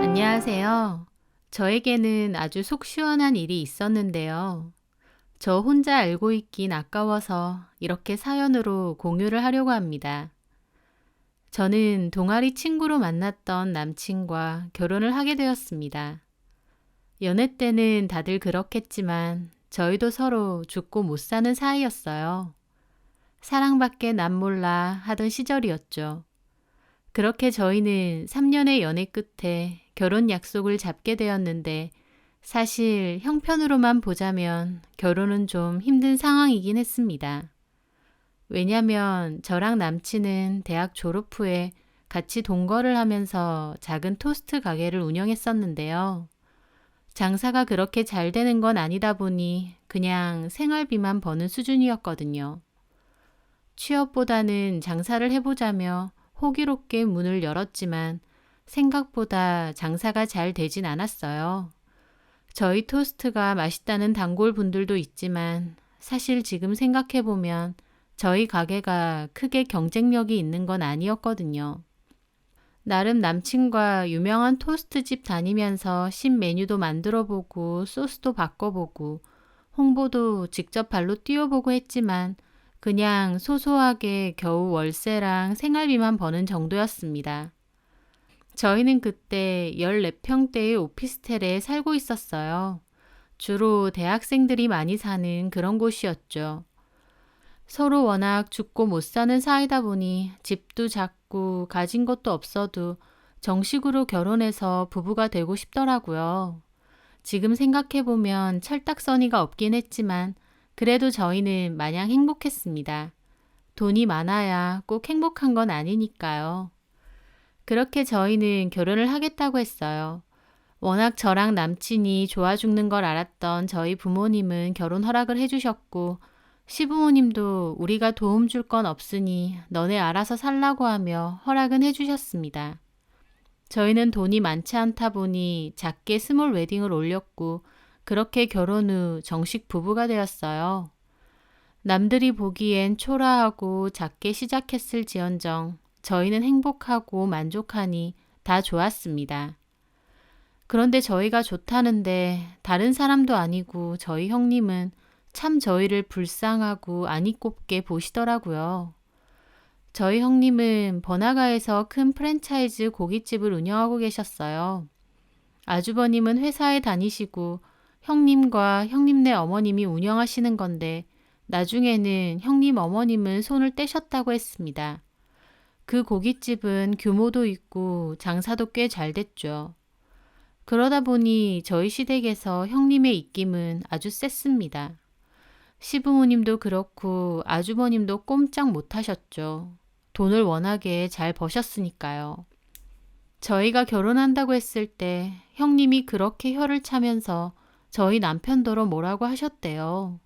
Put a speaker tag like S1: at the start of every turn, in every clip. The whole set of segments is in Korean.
S1: 안녕하세요. 저에게는 아주 속 시원한 일이 있었는데요. 저 혼자 알고 있긴 아까워서 이렇게 사연으로 공유를 하려고 합니다. 저는 동아리 친구로 만났던 남친과 결혼을 하게 되었습니다. 연애 때는 다들 그렇겠지만 저희도 서로 죽고 못 사는 사이였어요. 사랑밖에 남 몰라 하던 시절이었죠. 그렇게 저희는 3년의 연애 끝에 결혼 약속을 잡게 되었는데 사실 형편으로만 보자면 결혼은 좀 힘든 상황이긴 했습니다. 왜냐면 저랑 남친은 대학 졸업 후에 같이 동거를 하면서 작은 토스트 가게를 운영했었는데요. 장사가 그렇게 잘 되는 건 아니다 보니 그냥 생활비만 버는 수준이었거든요. 취업보다는 장사를 해보자며 호기롭게 문을 열었지만 생각보다 장사가 잘 되진 않았어요. 저희 토스트가 맛있다는 단골 분들도 있지만 사실 지금 생각해보면 저희 가게가 크게 경쟁력이 있는 건 아니었거든요. 나름 남친과 유명한 토스트집 다니면서 신메뉴도 만들어보고 소스도 바꿔보고 홍보도 직접 발로 뛰어보고 했지만 그냥 소소하게 겨우 월세랑 생활비만 버는 정도였습니다. 저희는 그때 14평대의 오피스텔에 살고 있었어요. 주로 대학생들이 많이 사는 그런 곳이었죠. 서로 워낙 죽고 못 사는 사이다 보니 집도 작고 가진 것도 없어도 정식으로 결혼해서 부부가 되고 싶더라고요. 지금 생각해보면 철딱서니가 없긴 했지만 그래도 저희는 마냥 행복했습니다. 돈이 많아야 꼭 행복한 건 아니니까요. 그렇게 저희는 결혼을 하겠다고 했어요. 워낙 저랑 남친이 좋아 죽는 걸 알았던 저희 부모님은 결혼 허락을 해주셨고 시부모님도 우리가 도움 줄 건 없으니 너네 알아서 살라고 하며 허락은 해주셨습니다. 저희는 돈이 많지 않다 보니 작게 스몰 웨딩을 올렸고 그렇게 결혼 후 정식 부부가 되었어요. 남들이 보기엔 초라하고 작게 시작했을지언정 저희는 행복하고 만족하니 다 좋았습니다. 그런데 저희가 좋다는데 다른 사람도 아니고 저희 형님은 참 저희를 불쌍하고 안이 꼽게 보시더라고요. 저희 형님은 번화가에서 큰 프랜차이즈 고깃집을 운영하고 계셨어요. 아주버님은 회사에 다니시고 형님과 형님네 어머님이 운영하시는 건데 나중에는 형님 어머님은 손을 떼셨다고 했습니다. 그 고깃집은 규모도 있고 장사도 꽤 잘 됐죠. 그러다 보니 저희 시댁에서 형님의 입김은 아주 셌습니다. 시부모님도 그렇고 아주버님도 꼼짝 못하셨죠. 돈을 워낙에 잘 버셨으니까요. 저희가 결혼한다고 했을 때 형님이 그렇게 혀를 차면서 저희 남편더러 뭐라고 하셨대요.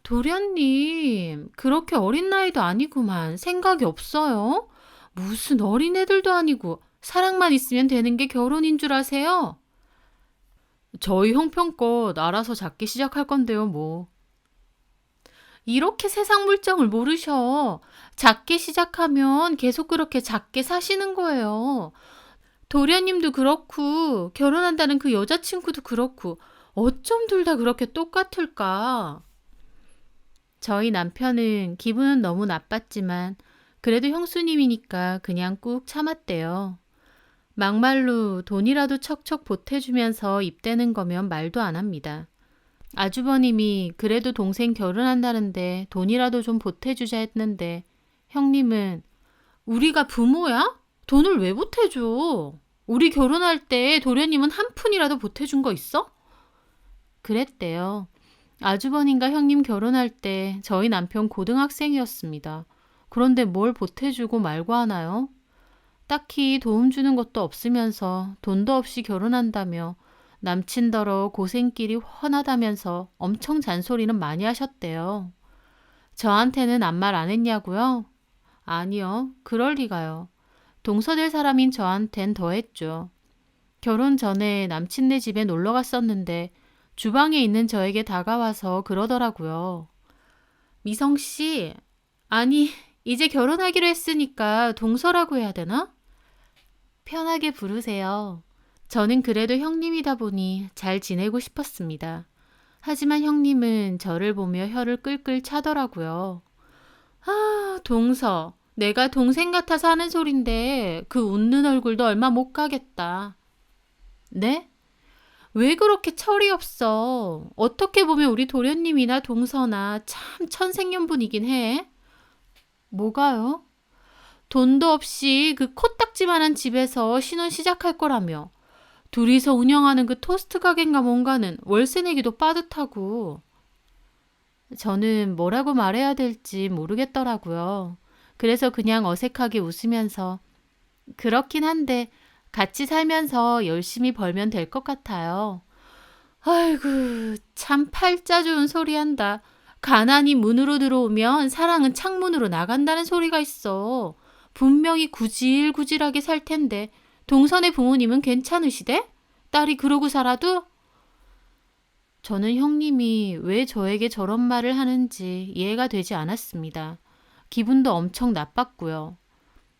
S1: 도련님, 그렇게 어린 나이도 아니구만. 생각이 없어요? 무슨 어린애들도 아니고 사랑만 있으면 되는 게 결혼인 줄 아세요? 저희 형편껏 알아서 작게 시작할 건데요, 뭐. 이렇게 세상 물정을 모르셔. 작게 시작하면 계속 그렇게 작게 사시는 거예요. 도련님도 그렇고 결혼한다는 그 여자친구도 그렇고 어쩜 둘 다 그렇게 똑같을까? 저희 남편은 기분은 너무 나빴지만 그래도 형수님이니까 그냥 꾹 참았대요. 막말로 돈이라도 척척 보태주면서 입대는 거면 말도 안 합니다. 아주버님이 그래도 동생 결혼한다는데 돈이라도 좀 보태주자 했는데 형님은 우리가 부모야? 돈을 왜 보태줘? 우리 결혼할 때 도련님은 한 푼이라도 보태준 거 있어? 그랬대요. 아주버님과 형님 결혼할 때 저희 남편 고등학생이었습니다. 그런데 뭘 보태주고 말고 하나요? 딱히 도움 주는 것도 없으면서 돈도 없이 결혼한다며 남친더러 고생길이 훤하다면서 엄청 잔소리는 많이 하셨대요. 저한테는 아무 말 안 했냐고요? 아니요. 그럴 리가요. 동서될 사람인 저한텐 더 했죠. 결혼 전에 남친네 집에 놀러 갔었는데 주방에 있는 저에게 다가와서 그러더라고요. 미성 씨, 아니 이제 결혼하기로 했으니까 동서라고 해야 되나? 편하게 부르세요. 저는 그래도 형님이다 보니 잘 지내고 싶었습니다. 하지만 형님은 저를 보며 혀를 끌끌 차더라고요. 아, 동서. 내가 동생 같아서 하는 소린데 그 웃는 얼굴도 얼마 못 가겠다. 네? 왜 그렇게 철이 없어? 어떻게 보면 우리 도련님이나 동서나 참 천생연분이긴 해. 뭐가요? 돈도 없이 그 코딱지만한 집에서 신혼 시작할 거라며. 둘이서 운영하는 그 토스트 가게인가 뭔가는 월세 내기도 빠듯하고. 저는 뭐라고 말해야 될지 모르겠더라고요. 그래서 그냥 어색하게 웃으면서 그렇긴 한데 같이 살면서 열심히 벌면 될 것 같아요. 아이고, 참 팔자 좋은 소리 한다. 가난이 문으로 들어오면 사랑은 창문으로 나간다는 소리가 있어. 분명히 구질구질하게 살 텐데 동선의 부모님은 괜찮으시대? 딸이 그러고 살아도? 저는 형님이 왜 저에게 저런 말을 하는지 이해가 되지 않았습니다. 기분도 엄청 나빴고요.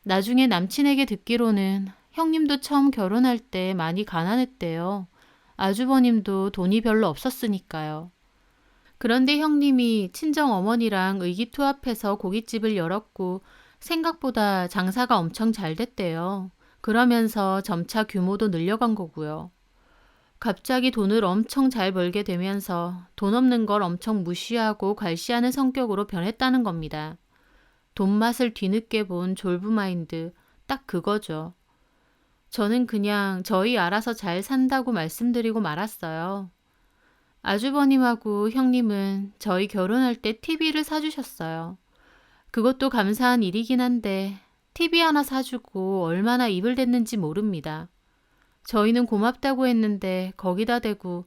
S1: 나중에 남친에게 듣기로는 형님도 처음 결혼할 때 많이 가난했대요. 아주버님도 돈이 별로 없었으니까요. 그런데 형님이 친정 어머니랑 의기투합해서 고깃집을 열었고 생각보다 장사가 엄청 잘 됐대요. 그러면서 점차 규모도 늘려간 거고요. 갑자기 돈을 엄청 잘 벌게 되면서 돈 없는 걸 엄청 무시하고 괄시하는 성격으로 변했다는 겁니다. 돈 맛을 뒤늦게 본 졸부 마인드, 딱 그거죠. 저는 그냥 저희 알아서 잘 산다고 말씀드리고 말았어요. 아주버님하고 형님은 저희 결혼할 때 TV를 사주셨어요. 그것도 감사한 일이긴 한데 TV 하나 사주고 얼마나 입을 댔는지 모릅니다. 저희는 고맙다고 했는데 거기다 대고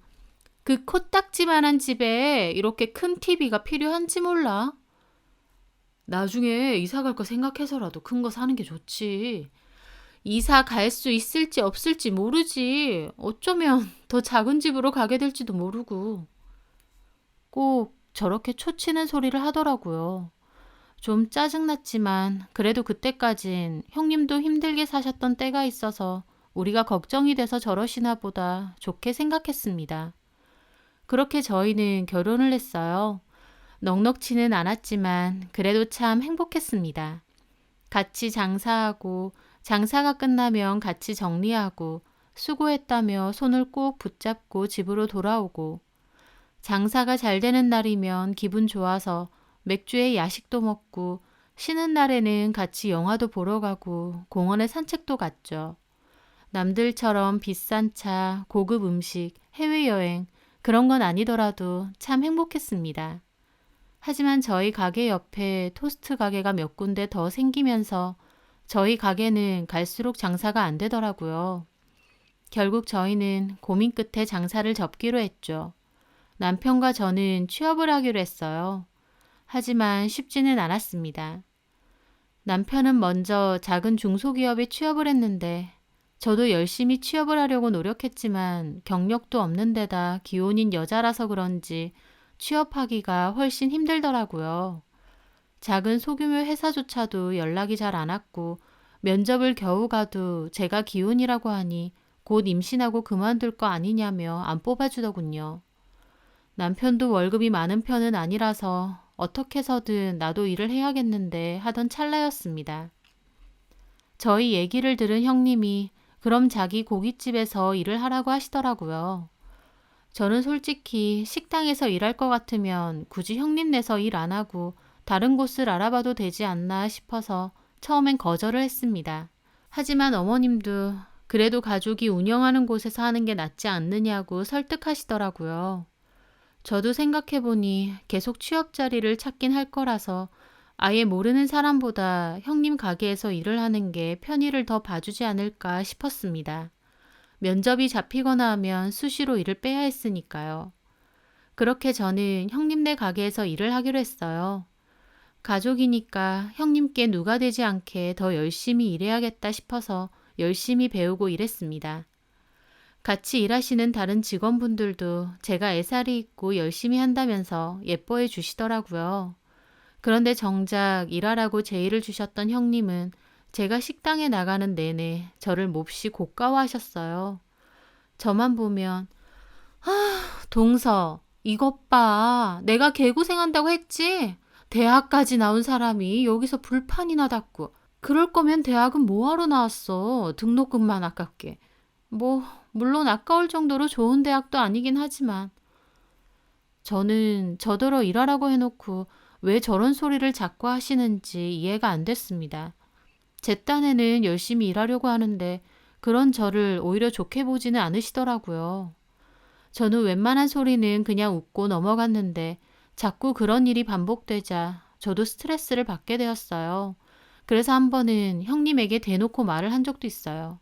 S1: 그 코딱지만한 집에 이렇게 큰 TV가 필요한지 몰라. 나중에 이사 갈 거 생각해서라도 큰 거 사는 게 좋지. 이사 갈 수 있을지 없을지 모르지. 어쩌면 더 작은 집으로 가게 될지도 모르고. 꼭 저렇게 초치는 소리를 하더라고요. 좀 짜증났지만 그래도 그때까진 형님도 힘들게 사셨던 때가 있어서 우리가 걱정이 돼서 저러시나 보다 좋게 생각했습니다. 그렇게 저희는 결혼을 했어요. 넉넉지는 않았지만 그래도 참 행복했습니다. 같이 장사하고 장사가 끝나면 같이 정리하고 수고했다며 손을 꼭 붙잡고 집으로 돌아오고 장사가 잘 되는 날이면 기분 좋아서 맥주에 야식도 먹고 쉬는 날에는 같이 영화도 보러 가고 공원에 산책도 갔죠. 남들처럼 비싼 차, 고급 음식, 해외여행 그런 건 아니더라도 참 행복했습니다. 하지만 저희 가게 옆에 토스트 가게가 몇 군데 더 생기면서 저희 가게는 갈수록 장사가 안 되더라고요. 결국 저희는 고민 끝에 장사를 접기로 했죠. 남편과 저는 취업을 하기로 했어요. 하지만 쉽지는 않았습니다. 남편은 먼저 작은 중소기업에 취업을 했는데 저도 열심히 취업을 하려고 노력했지만 경력도 없는 데다 기혼인 여자라서 그런지 취업하기가 훨씬 힘들더라고요. 작은 소규모 회사조차도 연락이 잘 안 왔고 면접을 겨우 가도 제가 기혼이라고 하니 곧 임신하고 그만둘 거 아니냐며 안 뽑아주더군요. 남편도 월급이 많은 편은 아니라서 어떻게 해서든 나도 일을 해야겠는데 하던 찰나였습니다. 저희 얘기를 들은 형님이 그럼 자기 고깃집에서 일을 하라고 하시더라고요. 저는 솔직히 식당에서 일할 것 같으면 굳이 형님 내서 일 안 하고 다른 곳을 알아봐도 되지 않나 싶어서 처음엔 거절을 했습니다. 하지만 어머님도 그래도 가족이 운영하는 곳에서 하는 게 낫지 않느냐고 설득하시더라고요. 저도 생각해보니 계속 취업 자리를 찾긴 할 거라서 아예 모르는 사람보다 형님 가게에서 일을 하는 게 편의를 더 봐주지 않을까 싶었습니다. 면접이 잡히거나 하면 수시로 일을 빼야 했으니까요. 그렇게 저는 형님네 가게에서 일을 하기로 했어요. 가족이니까 형님께 누가 되지 않게 더 열심히 일해야겠다 싶어서 열심히 배우고 일했습니다. 같이 일하시는 다른 직원분들도 제가 애살이 있고 열심히 한다면서 예뻐해 주시더라고요. 그런데 정작 일하라고 제의를 주셨던 형님은 제가 식당에 나가는 내내 저를 몹시 고가워하셨어요. 저만 보면 동서, 이것 봐. 내가 개고생한다고 했지? 대학까지 나온 사람이 여기서 불판이나 닦고. 그럴 거면 대학은 뭐하러 나왔어. 등록금만 아깝게. 뭐 물론 아까울 정도로 좋은 대학도 아니긴 하지만 저는 저더러 일하라고 해놓고 왜 저런 소리를 자꾸 하시는지 이해가 안 됐습니다. 제 딴에는 열심히 일하려고 하는데 그런 저를 오히려 좋게 보지는 않으시더라고요. 저는 웬만한 소리는 그냥 웃고 넘어갔는데 자꾸 그런 일이 반복되자 저도 스트레스를 받게 되었어요. 그래서 한 번은 형님에게 대놓고 말을 한 적도 있어요.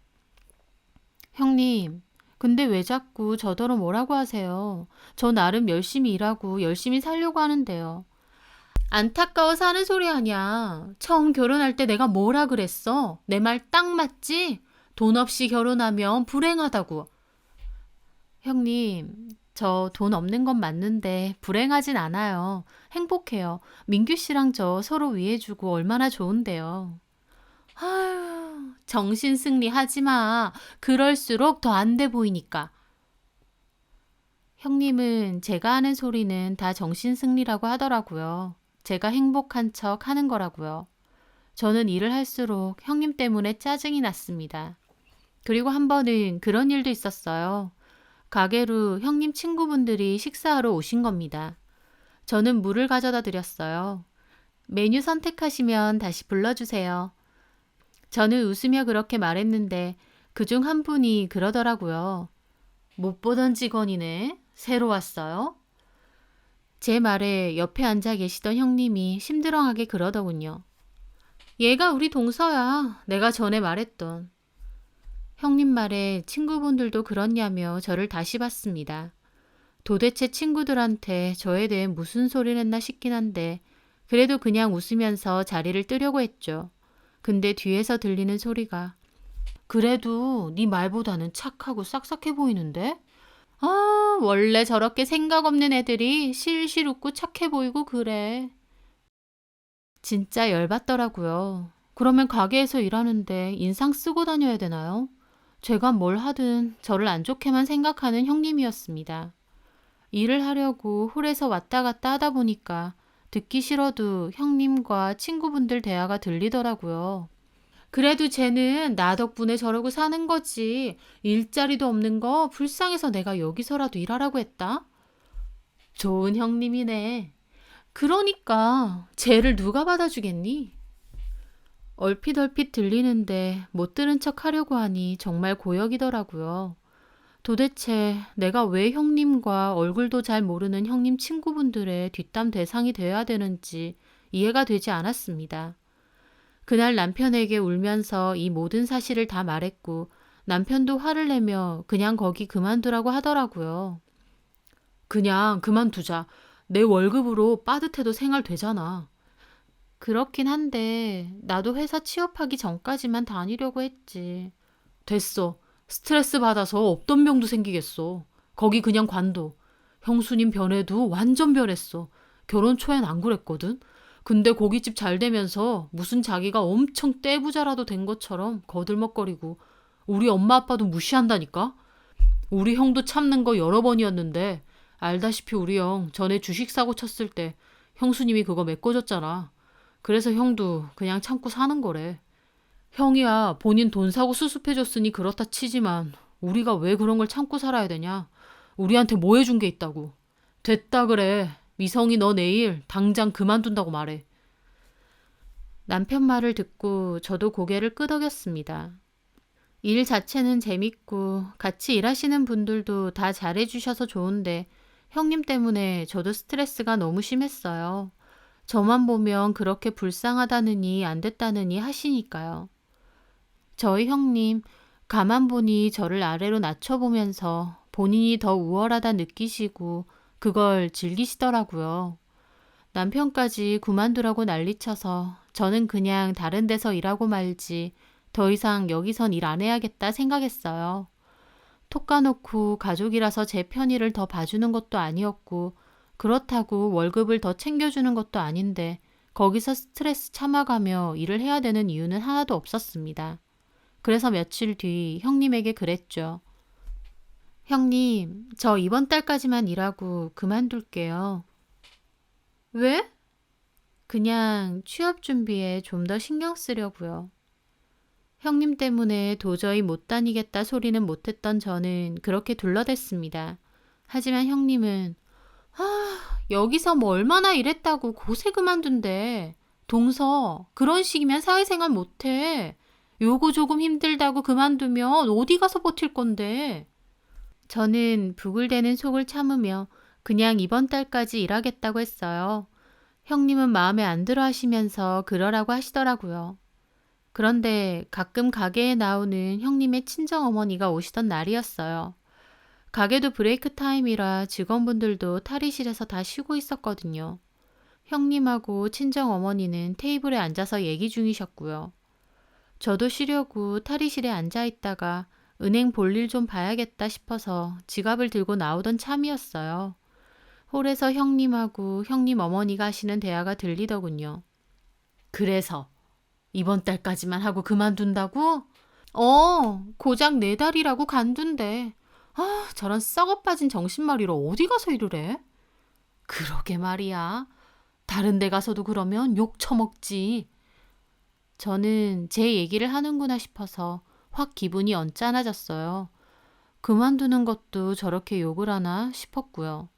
S1: 형님, 근데 왜 자꾸 저더러 뭐라고 하세요? 저 나름 열심히 일하고 열심히 살려고 하는데요. 안타까워서 하는 소리 아니야. 처음 결혼할 때 내가 뭐라 그랬어? 내 말 딱 맞지? 돈 없이 결혼하면 불행하다고. 형님, 저 돈 없는 건 맞는데 불행하진 않아요. 행복해요. 민규 씨랑 저 서로 위해주고 얼마나 좋은데요. 아휴, 정신승리 하지 마. 그럴수록 더 안 돼 보이니까. 형님은 제가 하는 소리는 다 정신승리라고 하더라고요. 제가 행복한 척 하는 거라고요. 저는 일을 할수록 형님 때문에 짜증이 났습니다. 그리고 한 번은 그런 일도 있었어요. 가게로 형님 친구분들이 식사하러 오신 겁니다. 저는 물을 가져다 드렸어요. 메뉴 선택하시면 다시 불러주세요. 저는 웃으며 그렇게 말했는데 그중 한 분이 그러더라고요. 못 보던 직원이네. 새로 왔어요? 제 말에 옆에 앉아 계시던 형님이 심드렁하게 그러더군요. 얘가 우리 동서야. 내가 전에 말했던. 형님 말에 친구분들도 그렇냐며 저를 다시 봤습니다. 도대체 친구들한테 저에 대해 무슨 소리를 했나 싶긴 한데 그래도 그냥 웃으면서 자리를 뜨려고 했죠. 근데 뒤에서 들리는 소리가 그래도 네 말보다는 착하고 싹싹해 보이는데? 아, 원래 저렇게 생각 없는 애들이 실실 웃고 착해 보이고 그래. 진짜 열받더라고요. 그러면 가게에서 일하는데 인상 쓰고 다녀야 되나요? 제가 뭘 하든 저를 안 좋게만 생각하는 형님이었습니다. 일을 하려고 홀에서 왔다 갔다 하다 보니까 듣기 싫어도 형님과 친구분들 대화가 들리더라고요. 그래도 쟤는 나 덕분에 저러고 사는 거지. 일자리도 없는 거 불쌍해서 내가 여기서라도 일하라고 했다. 좋은 형님이네. 그러니까 쟤를 누가 받아주겠니? 얼핏얼핏 들리는데 못 들은 척 하려고 하니 정말 고역이더라고요. 도대체 내가 왜 형님과 얼굴도 잘 모르는 형님 친구분들의 뒷담 대상이 되어야 되는지 이해가 되지 않았습니다. 그날 남편에게 울면서 이 모든 사실을 다 말했고 남편도 화를 내며 그냥 거기 그만두라고 하더라고요. 그냥 그만두자. 내 월급으로 빠듯해도 생활 되잖아. 그렇긴 한데 나도 회사 취업하기 전까지만 다니려고 했지. 됐어. 스트레스 받아서 없던 병도 생기겠어. 거기 그냥 관둬. 형수님 변해도 완전 변했어. 결혼 초엔 안 그랬거든. 근데 고깃집 잘 되면서 무슨 자기가 엄청 떼부자라도 된 것처럼 거들먹거리고 우리 엄마 아빠도 무시한다니까? 우리 형도 참는 거 여러 번이었는데 알다시피 우리 형 전에 주식 사고 쳤을 때 형수님이 그거 메꿔줬잖아. 그래서 형도 그냥 참고 사는 거래. 형이야 본인 돈 사고 수습해줬으니 그렇다 치지만 우리가 왜 그런 걸 참고 살아야 되냐? 우리한테 뭐 해준 게 있다고. 됐다 그래. 미성이 너 내일 당장 그만둔다고 말해. 남편 말을 듣고 저도 고개를 끄덕였습니다. 일 자체는 재밌고 같이 일하시는 분들도 다 잘해주셔서 좋은데 형님 때문에 저도 스트레스가 너무 심했어요. 저만 보면 그렇게 불쌍하다느니 안 됐다느니 하시니까요. 저희 형님 가만 보니 저를 아래로 낮춰보면서 본인이 더 우월하다 느끼시고 그걸 즐기시더라고요. 남편까지 그만두라고 난리쳐서 저는 그냥 다른 데서 일하고 말지 더 이상 여기선 일 안 해야겠다 생각했어요. 톡 까놓고 가족이라서 제 편의를 더 봐주는 것도 아니었고 그렇다고 월급을 더 챙겨주는 것도 아닌데 거기서 스트레스 참아가며 일을 해야 되는 이유는 하나도 없었습니다. 그래서 며칠 뒤 형님에게 그랬죠. 형님, 저 이번 달까지만 일하고 그만둘게요. 왜? 그냥 취업 준비에 좀 더 신경 쓰려고요. 형님 때문에 도저히 못 다니겠다 소리는 못했던 저는 그렇게 둘러댔습니다. 하지만 형님은 여기서 뭐 얼마나 일했다고 고세 그만둔대. 동서, 그런 식이면 사회생활 못해. 요거 조금 힘들다고 그만두면 어디 가서 버틸 건데. 저는 부글대는 속을 참으며 그냥 이번 달까지 일하겠다고 했어요. 형님은 마음에 안 들어 하시면서 그러라고 하시더라고요. 그런데 가끔 가게에 나오는 형님의 친정어머니가 오시던 날이었어요. 가게도 브레이크 타임이라 직원분들도 탈의실에서 다 쉬고 있었거든요. 형님하고 친정어머니는 테이블에 앉아서 얘기 중이셨고요. 저도 쉬려고 탈의실에 앉아 있다가 은행 볼일 좀 봐야겠다 싶어서 지갑을 들고 나오던 참이었어요. 홀에서 형님하고 형님 어머니가 하시는 대화가 들리더군요. 그래서 이번 달까지만 하고 그만둔다고? 고작 4달이라고 간둔대. 저런 썩어빠진 정신머리로 어디 가서 일을 해? 그러게 말이야. 다른 데 가서도 그러면 욕 처먹지. 저는 제 얘기를 하는구나 싶어서 확 기분이 언짢아졌어요. 그만두는 것도 저렇게 욕을 하나 싶었고요.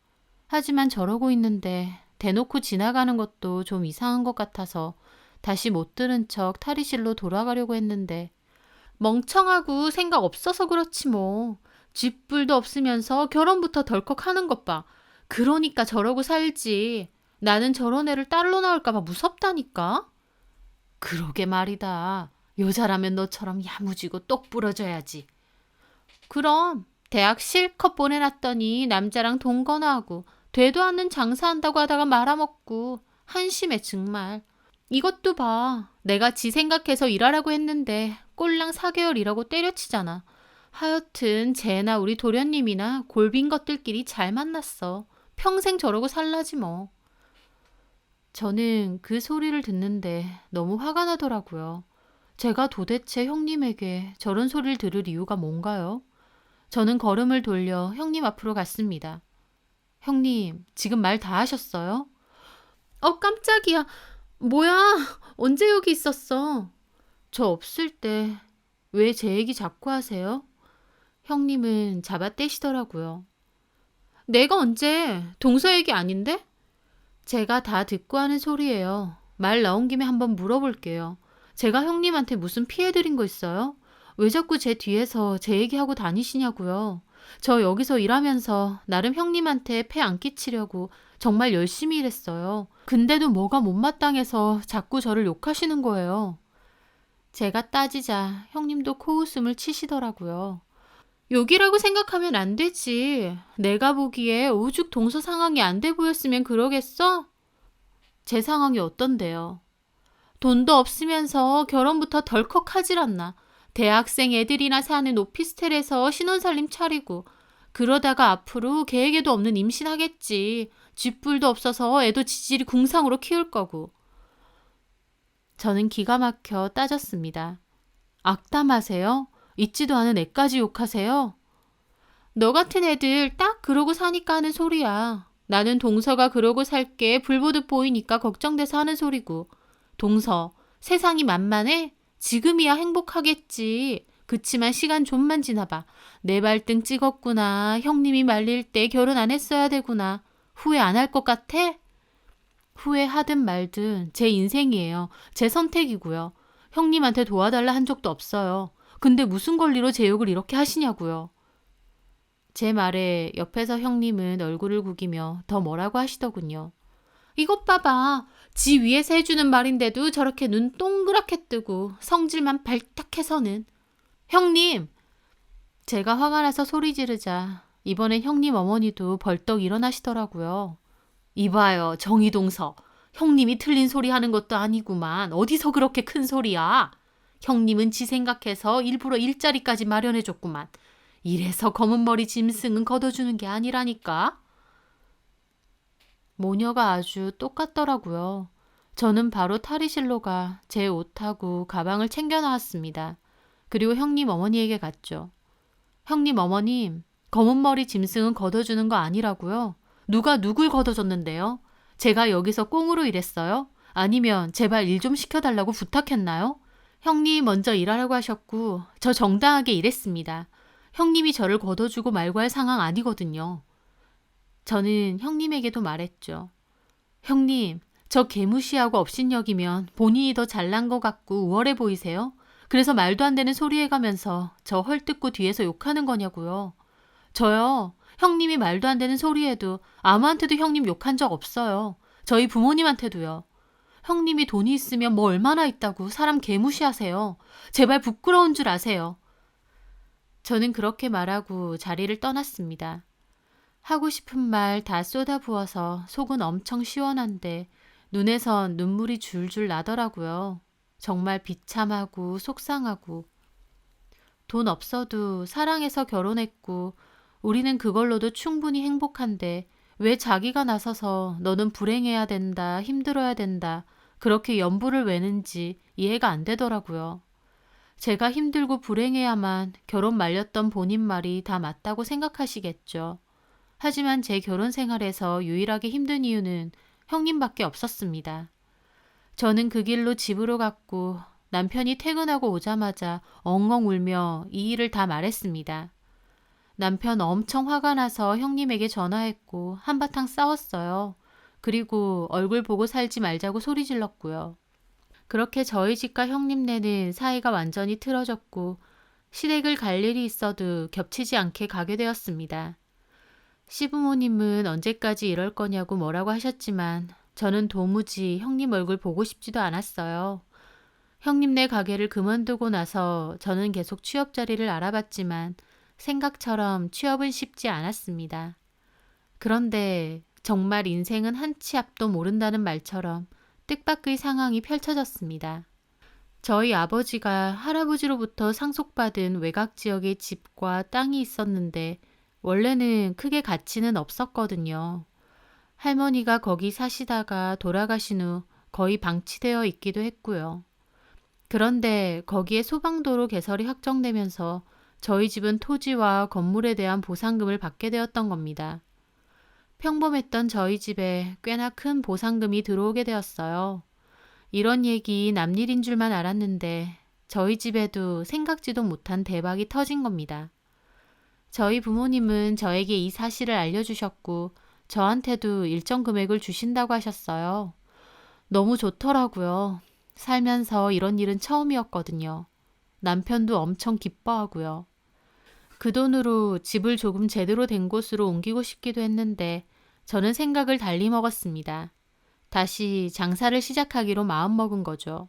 S1: 하지만 저러고 있는데 대놓고 지나가는 것도 좀 이상한 것 같아서 다시 못 들은 척 탈의실로 돌아가려고 했는데 멍청하고 생각 없어서 그렇지 뭐. 쥐뿔도 없으면서 결혼부터 덜컥 하는 것 봐. 그러니까 저러고 살지. 나는 저런 애를 딸로 나올까 봐 무섭다니까. 그러게 말이다. 여자라면 너처럼 야무지고 똑 부러져야지. 그럼 대학 실컷 보내놨더니 남자랑 동거나하고 되도 않는 장사한다고 하다가 말아먹고 한심해 정말. 이것도 봐. 내가 지 생각해서 일하라고 했는데 꼴랑 4개월 일하고 때려치잖아. 하여튼 쟤나 우리 도련님이나 골빈 것들끼리 잘 만났어. 평생 저러고 살라지 뭐. 저는 그 소리를 듣는데 너무 화가 나더라고요. 제가 도대체 형님에게 저런 소리를 들을 이유가 뭔가요? 저는 걸음을 돌려 형님 앞으로 갔습니다. 형님, 지금 말 다 하셨어요? 깜짝이야. 뭐야? 언제 여기 있었어? 저 없을 때 왜 제 얘기 자꾸 하세요? 형님은 잡아떼시더라고요. 내가 언제? 동서 얘기 아닌데? 제가 다 듣고 하는 소리예요. 말 나온 김에 한번 물어볼게요. 제가 형님한테 무슨 피해 드린 거 있어요? 왜 자꾸 제 뒤에서 제 얘기하고 다니시냐고요. 저 여기서 일하면서 나름 형님한테 폐 안 끼치려고 정말 열심히 일했어요. 근데도 뭐가 못마땅해서 자꾸 저를 욕하시는 거예요. 제가 따지자 형님도 코웃음을 치시더라고요. 욕이라고 생각하면 안 되지. 내가 보기에 오죽 동서 상황이 안 돼 보였으면 그러겠어? 제 상황이 어떤데요? 돈도 없으면서 결혼부터 덜컥 하질 않나. 대학생 애들이나 사는 오피스텔에서 신혼살림 차리고 그러다가 앞으로 계획에도 없는 임신하겠지. 쥐뿔도 없어서 애도 지질이 궁상으로 키울 거고. 저는 기가 막혀 따졌습니다. 악담하세요? 있지도 않은 애까지 욕하세요? 너 같은 애들 딱 그러고 사니까 하는 소리야. 나는 동서가 그러고 살게 불보듯 보이니까 걱정돼서 하는 소리고. 동서, 세상이 만만해? 지금이야 행복하겠지. 그치만 시간 좀만 지나봐. 내 발등 찍었구나. 형님이 말릴 때 결혼 안 했어야 되구나. 후회 안 할 것 같아? 후회하든 말든 제 인생이에요. 제 선택이고요. 형님한테 도와달라 한 적도 없어요. 근데 무슨 권리로 제 욕을 이렇게 하시냐고요. 제 말에 옆에서 형님은 얼굴을 구기며 더 뭐라고 하시더군요. 이것 봐봐. 지 위에서 해주는 말인데도 저렇게 눈 동그랗게 뜨고 성질만 발탁해서는. 형님! 제가 화가 나서 소리 지르자 이번엔 형님 어머니도 벌떡 일어나시더라고요. 이봐요, 정의동서. 형님이 틀린 소리 하는 것도 아니구만. 어디서 그렇게 큰 소리야? 형님은 지 생각해서 일부러 일자리까지 마련해줬구만. 이래서 검은머리 짐승은 걷어주는 게 아니라니까. 모녀가 아주 똑같더라고요. 저는 바로 탈의실로 가 제 옷하고 가방을 챙겨 나왔습니다. 그리고 형님 어머니에게 갔죠. 형님 어머님, 검은 머리 짐승은 걷어주는 거 아니라고요? 누가 누굴 걷어줬는데요? 제가 여기서 꽁으로 일했어요? 아니면 제발 일 좀 시켜달라고 부탁했나요? 형님 먼저 일하라고 하셨고 저 정당하게 일했습니다. 형님이 저를 걷어주고 말고 할 상황 아니거든요. 저는 형님에게도 말했죠. 형님, 저 개무시하고 업신여기면 본인이 더 잘난 것 같고 우월해 보이세요? 그래서 말도 안 되는 소리 해가면서 저 헐뜯고 뒤에서 욕하는 거냐고요. 저요, 형님이 말도 안 되는 소리 해도 아무한테도 형님 욕한 적 없어요. 저희 부모님한테도요. 형님이 돈이 있으면 뭐 얼마나 있다고 사람 개무시하세요. 제발 부끄러운 줄 아세요. 저는 그렇게 말하고 자리를 떠났습니다. 하고 싶은 말 다 쏟아부어서 속은 엄청 시원한데 눈에선 눈물이 줄줄 나더라고요. 정말 비참하고 속상하고. 돈 없어도 사랑해서 결혼했고 우리는 그걸로도 충분히 행복한데 왜 자기가 나서서 너는 불행해야 된다, 힘들어야 된다, 그렇게 연부를 외는지 이해가 안 되더라고요. 제가 힘들고 불행해야만 결혼 말렸던 본인 말이 다 맞다고 생각하시겠죠. 하지만 제 결혼 생활에서 유일하게 힘든 이유는 형님밖에 없었습니다. 저는 그 길로 집으로 갔고 남편이 퇴근하고 오자마자 엉엉 울며 이 일을 다 말했습니다. 남편 엄청 화가 나서 형님에게 전화했고 한바탕 싸웠어요. 그리고 얼굴 보고 살지 말자고 소리 질렀고요. 그렇게 저희 집과 형님네는 사이가 완전히 틀어졌고 시댁을 갈 일이 있어도 겹치지 않게 가게 되었습니다. 시부모님은 언제까지 이럴 거냐고 뭐라고 하셨지만 저는 도무지 형님 얼굴 보고 싶지도 않았어요. 형님네 가게를 그만두고 나서 저는 계속 취업 자리를 알아봤지만 생각처럼 취업은 쉽지 않았습니다. 그런데 정말 인생은 한 치 앞도 모른다는 말처럼 뜻밖의 상황이 펼쳐졌습니다. 저희 아버지가 할아버지로부터 상속받은 외곽 지역에 집과 땅이 있었는데 원래는 크게 가치는 없었거든요. 할머니가 거기 사시다가 돌아가신 후 거의 방치되어 있기도 했고요. 그런데 거기에 소방도로 개설이 확정되면서 저희 집은 토지와 건물에 대한 보상금을 받게 되었던 겁니다. 평범했던 저희 집에 꽤나 큰 보상금이 들어오게 되었어요. 이런 얘기 남일인 줄만 알았는데 저희 집에도 생각지도 못한 대박이 터진 겁니다. 저희 부모님은 저에게 이 사실을 알려주셨고 저한테도 일정 금액을 주신다고 하셨어요. 너무 좋더라고요. 살면서 이런 일은 처음이었거든요. 남편도 엄청 기뻐하고요. 그 돈으로 집을 조금 제대로 된 곳으로 옮기고 싶기도 했는데 저는 생각을 달리 먹었습니다. 다시 장사를 시작하기로 마음먹은 거죠.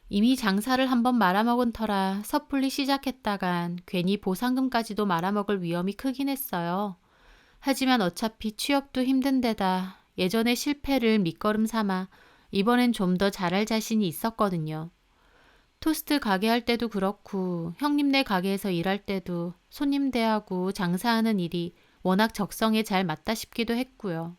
S1: 이미 장사를 한번 말아먹은 터라 섣불리 시작했다간 괜히 보상금까지도 말아먹을 위험이 크긴 했어요. 하지만 어차피 취업도 힘든 데다 예전의 실패를 밑거름 삼아 이번엔 좀 더 잘할 자신이 있었거든요. 토스트 가게 할 때도 그렇고 형님네 가게에서 일할 때도 손님 대하고 장사하는 일이 워낙 적성에 잘 맞다 싶기도 했고요.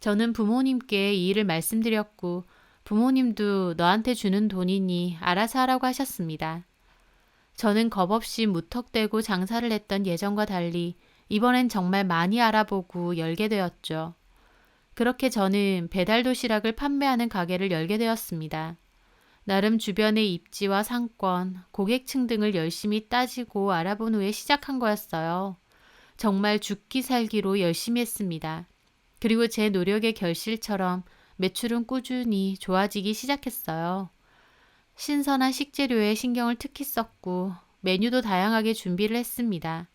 S1: 저는 부모님께 이 일을 말씀드렸고 부모님도 너한테 주는 돈이니 알아서 하라고 하셨습니다. 저는 겁없이 무턱대고 장사를 했던 예전과 달리 이번엔 정말 많이 알아보고 열게 되었죠. 그렇게 저는 배달 도시락을 판매하는 가게를 열게 되었습니다. 나름 주변의 입지와 상권, 고객층 등을 열심히 따지고 알아본 후에 시작한 거였어요. 정말 죽기 살기로 열심히 했습니다. 그리고 제 노력의 결실처럼 매출은 꾸준히 좋아지기 시작했어요. 신선한 식재료에 신경을 특히 썼고 메뉴도 다양하게 준비를 했습니다.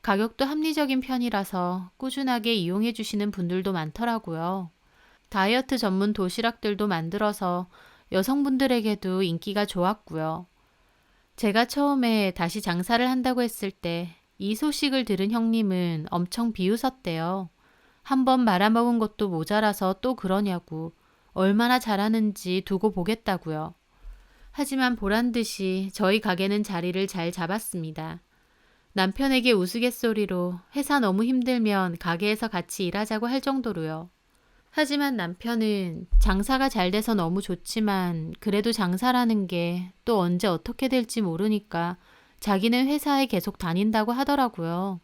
S1: 가격도 합리적인 편이라서 꾸준하게 이용해 주시는 분들도 많더라고요. 다이어트 전문 도시락들도 만들어서 여성분들에게도 인기가 좋았고요. 제가 처음에 다시 장사를 한다고 했을 때 이 소식을 들은 형님은 엄청 비웃었대요. 한번 말아먹은 것도 모자라서 또 그러냐고, 얼마나 잘하는지 두고 보겠다고요. 하지만 보란 듯이 저희 가게는 자리를 잘 잡았습니다. 남편에게 우스갯소리로 회사 너무 힘들면 가게에서 같이 일하자고 할 정도로요. 하지만 남편은 장사가 잘 돼서 너무 좋지만 그래도 장사라는 게 또 언제 어떻게 될지 모르니까 자기는 회사에 계속 다닌다고 하더라고요.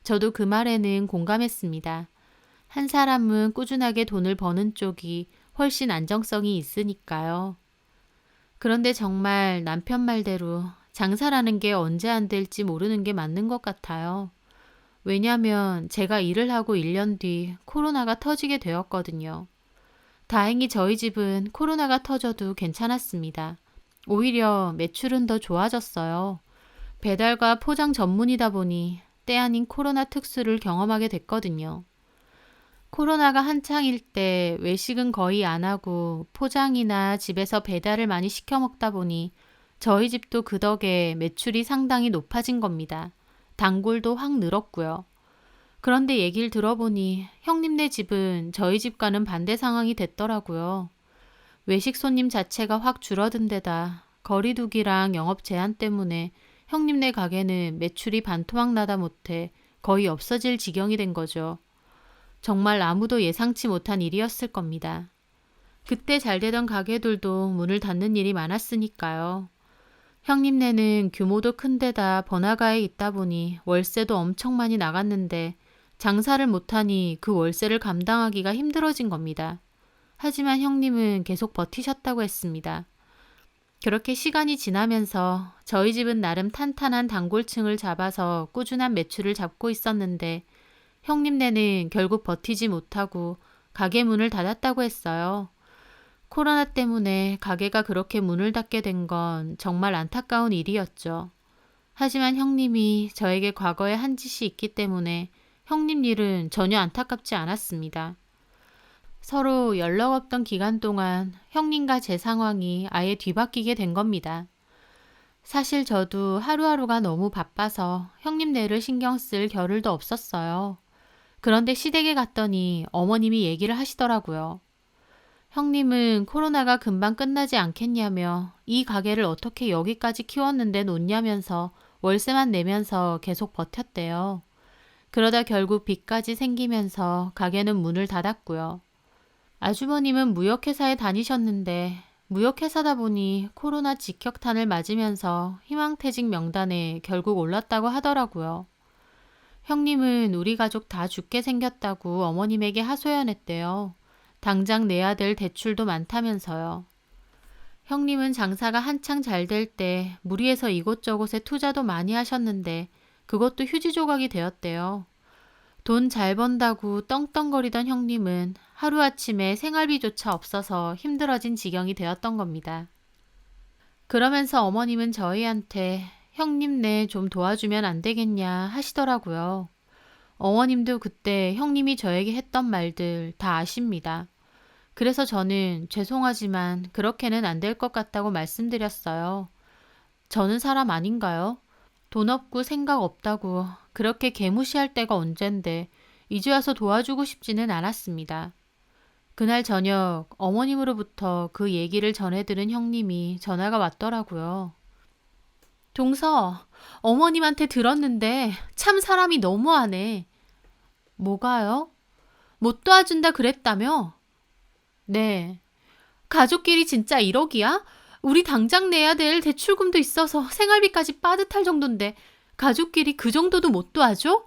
S1: 저도 그 말에는 공감했습니다. 한 사람은 꾸준하게 돈을 버는 쪽이 훨씬 안정성이 있으니까요. 그런데 정말 남편 말대로 장사라는 게 언제 안 될지 모르는 게 맞는 것 같아요. 왜냐면 제가 일을 하고 1년 뒤 코로나가 터지게 되었거든요. 다행히 저희 집은 코로나가 터져도 괜찮았습니다. 오히려 매출은 더 좋아졌어요. 배달과 포장 전문이다 보니 때 아닌 코로나 특수를 경험하게 됐거든요. 코로나가 한창일 때 외식은 거의 안 하고 포장이나 집에서 배달을 많이 시켜 먹다 보니 저희 집도 그 덕에 매출이 상당히 높아진 겁니다. 단골도 확 늘었고요. 그런데 얘기를 들어보니 형님네 집은 저희 집과는 반대 상황이 됐더라고요. 외식 손님 자체가 확 줄어든 데다 거리두기랑 영업 제한 때문에 형님네 가게는 매출이 반토막 나다 못해 거의 없어질 지경이 된 거죠. 정말 아무도 예상치 못한 일이었을 겁니다. 그때 잘 되던 가게들도 문을 닫는 일이 많았으니까요. 형님네는 규모도 큰 데다 번화가에 있다 보니 월세도 엄청 많이 나갔는데 장사를 못하니 그 월세를 감당하기가 힘들어진 겁니다. 하지만 형님은 계속 버티셨다고 했습니다. 그렇게 시간이 지나면서 저희 집은 나름 탄탄한 단골층을 잡아서 꾸준한 매출을 잡고 있었는데 형님네는 결국 버티지 못하고 가게 문을 닫았다고 했어요. 코로나 때문에 가게가 그렇게 문을 닫게 된 건 정말 안타까운 일이었죠. 하지만 형님이 저에게 과거에 한 짓이 있기 때문에 형님 일은 전혀 안타깝지 않았습니다. 서로 연락 없던 기간 동안 형님과 제 상황이 아예 뒤바뀌게 된 겁니다. 사실 저도 하루하루가 너무 바빠서 형님 내를 신경 쓸 겨를도 없었어요. 그런데 시댁에 갔더니 어머님이 얘기를 하시더라고요. 형님은 코로나가 금방 끝나지 않겠냐며 이 가게를 어떻게 여기까지 키웠는데 놓냐면서 월세만 내면서 계속 버텼대요. 그러다 결국 빚까지 생기면서 가게는 문을 닫았고요. 아주버님은 무역회사에 다니셨는데 무역회사다 보니 코로나 직격탄을 맞으면서 희망퇴직 명단에 결국 올랐다고 하더라고요. 형님은 우리 가족 다 죽게 생겼다고 어머님에게 하소연했대요. 당장 내야 될 대출도 많다면서요. 형님은 장사가 한창 잘 될 때 무리해서 이곳저곳에 투자도 많이 하셨는데 그것도 휴지 조각이 되었대요. 돈 잘 번다고 떵떵거리던 형님은 하루아침에 생활비조차 없어서 힘들어진 지경이 되었던 겁니다. 그러면서 어머님은 저희한테 형님네 좀 도와주면 안 되겠냐 하시더라고요. 어머님도 그때 형님이 저에게 했던 말들 다 아십니다. 그래서 저는 죄송하지만 그렇게는 안 될 것 같다고 말씀드렸어요. 저는 사람 아닌가요? 돈 없고 생각 없다고 그렇게 개무시할 때가 언젠데 이제 와서 도와주고 싶지는 않았습니다. 그날 저녁 어머님으로부터 그 얘기를 전해들은 형님이 전화가 왔더라고요. 동서, 어머님한테 들었는데 참 사람이 너무하네. 뭐가요? 못 도와준다 그랬다며? 네. 가족끼리 진짜 1억이야? 우리 당장 내야 될 대출금도 있어서 생활비까지 빠듯할 정도인데 가족끼리 그 정도도 못 도와줘?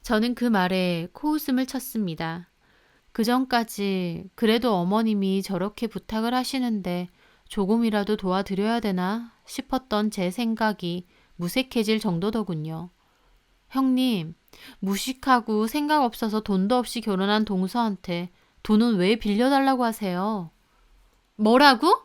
S1: 저는 그 말에 코웃음을 쳤습니다. 그 전까지 그래도 어머님이 저렇게 부탁을 하시는데 조금이라도 도와드려야 되나 싶었던 제 생각이 무색해질 정도더군요. 형님, 무식하고 생각 없어서 돈도 없이 결혼한 동서한테 돈은 왜 빌려달라고 하세요? 뭐라고?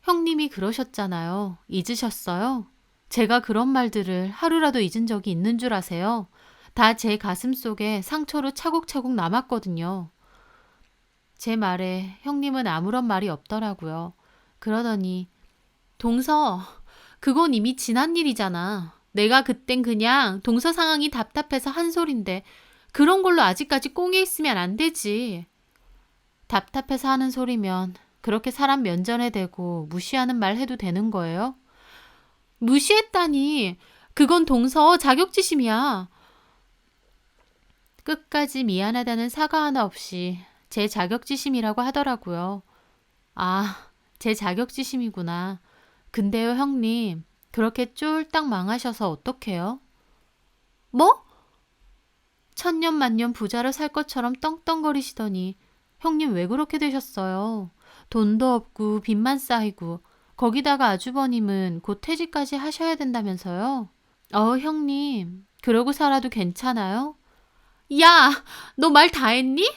S1: 형님이 그러셨잖아요. 잊으셨어요? 제가 그런 말들을 하루라도 잊은 적이 있는 줄 아세요? 다 제 가슴 속에 상처로 차곡차곡 남았거든요. 제 말에 형님은 아무런 말이 없더라고요. 그러더니 동서, 그건 이미 지난 일이잖아. 내가 그땐 그냥 동서 상황이 답답해서 한 소린데 그런 걸로 아직까지 꽁에 있으면 안 되지. 답답해서 하는 소리면 그렇게 사람 면전에 대고 무시하는 말 해도 되는 거예요? 무시했다니. 그건 동서 자격지심이야. 끝까지 미안하다는 사과 하나 없이 제 자격지심이라고 하더라고요. 아, 제 자격지심이구나. 근데요, 형님, 그렇게 쫄딱 망하셔서 어떡해요? 뭐? 천년만년 부자로 살 것처럼 떵떵거리시더니 형님 왜 그렇게 되셨어요? 돈도 없고 빚만 쌓이고 거기다가 아주버님은 곧 퇴직까지 하셔야 된다면서요? 형님, 그러고 살아도 괜찮아요? 야, 너 말 다 했니?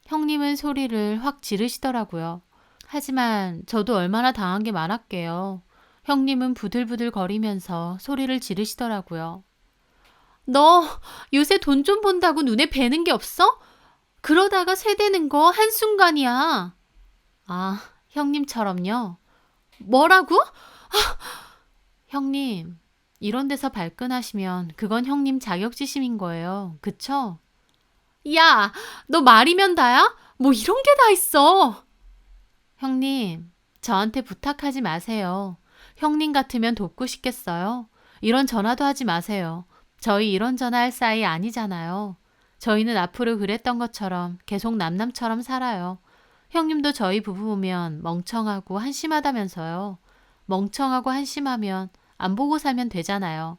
S1: 형님은 소리를 확 지르시더라고요. 하지만 저도 얼마나 당한 게 많았게요. 형님은 부들부들 거리면서 소리를 지르시더라고요. 너 요새 돈 좀 번다고 눈에 뵈는 게 없어? 그러다가 쇠되는 거 한순간이야. 아, 형님처럼요. 뭐라고? 형님, 이런 데서 발끈하시면 그건 형님 자격지심인 거예요. 그쵸? 야, 너 말이면 다야? 뭐 이런 게 다 있어. 형님, 저한테 부탁하지 마세요. 형님 같으면 돕고 싶겠어요? 이런 전화도 하지 마세요. 저희 이런 전화할 사이 아니잖아요. 저희는 앞으로 그랬던 것처럼 계속 남남처럼 살아요. 형님도 저희 부부 보면 멍청하고 한심하다면서요. 멍청하고 한심하면 안 보고 살면 되잖아요.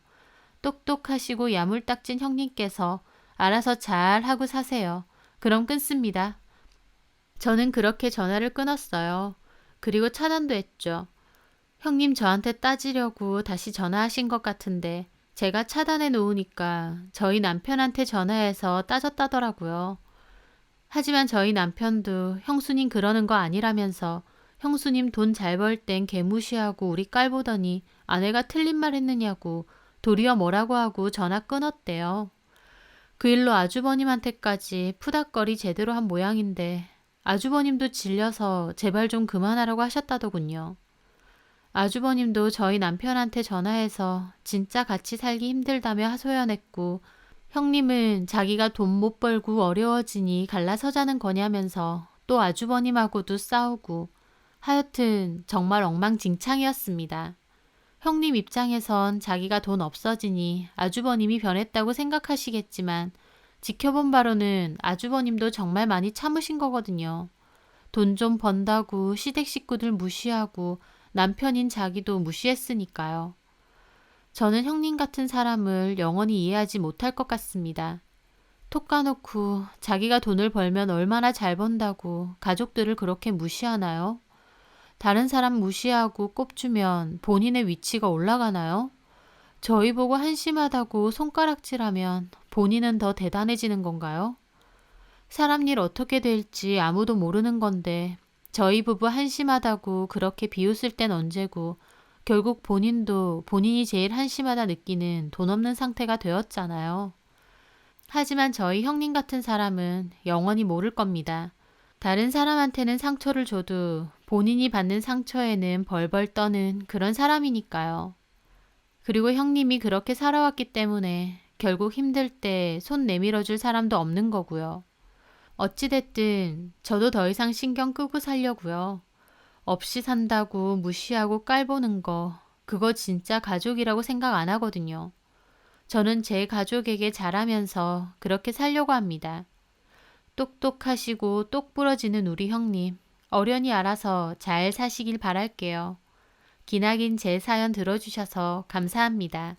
S1: 똑똑하시고 야물딱진 형님께서 알아서 잘 하고 사세요. 그럼 끊습니다. 저는 그렇게 전화를 끊었어요. 그리고 차단도 했죠. 형님 저한테 따지려고 다시 전화하신 것 같은데 제가 차단해 놓으니까 저희 남편한테 전화해서 따졌다더라고요. 하지만 저희 남편도 형수님 그러는 거 아니라면서 형수님 돈 잘 벌 땐 개무시하고 우리 깔보더니 아내가 틀린 말 했느냐고 도리어 뭐라고 하고 전화 끊었대요. 그 일로 아주버님한테까지 푸닥거리 제대로 한 모양인데 아주버님도 질려서 제발 좀 그만하라고 하셨다더군요. 아주버님도 저희 남편한테 전화해서 진짜 같이 살기 힘들다며 하소연했고 형님은 자기가 돈 못 벌고 어려워지니 갈라서자는 거냐면서 또 아주버님하고도 싸우고 하여튼 정말 엉망진창이었습니다. 형님 입장에선 자기가 돈 없어지니 아주버님이 변했다고 생각하시겠지만 지켜본 바로는 아주버님도 정말 많이 참으신 거거든요. 돈 좀 번다고 시댁 식구들 무시하고 남편인 자기도 무시했으니까요. 저는 형님 같은 사람을 영원히 이해하지 못할 것 같습니다. 톡 까놓고 자기가 돈을 벌면 얼마나 잘 번다고 가족들을 그렇게 무시하나요? 다른 사람 무시하고 꼽주면 본인의 위치가 올라가나요? 저희 보고 한심하다고 손가락질하면 본인은 더 대단해지는 건가요? 사람 일 어떻게 될지 아무도 모르는 건데 저희 부부 한심하다고 그렇게 비웃을 땐 언제고 결국 본인도 본인이 제일 한심하다 느끼는 돈 없는 상태가 되었잖아요. 하지만 저희 형님 같은 사람은 영원히 모를 겁니다. 다른 사람한테는 상처를 줘도 본인이 받는 상처에는 벌벌 떠는 그런 사람이니까요. 그리고 형님이 그렇게 살아왔기 때문에 결국 힘들 때 손 내밀어 줄 사람도 없는 거고요. 어찌됐든 저도 더 이상 신경 끄고 살려고요. 없이 산다고 무시하고 깔보는 거, 그거 진짜 가족이라고 생각 안 하거든요. 저는 제 가족에게 잘하면서 그렇게 살려고 합니다. 똑똑하시고 똑 부러지는 우리 형님, 어련히 알아서 잘 사시길 바랄게요. 기나긴 제 사연 들어주셔서 감사합니다.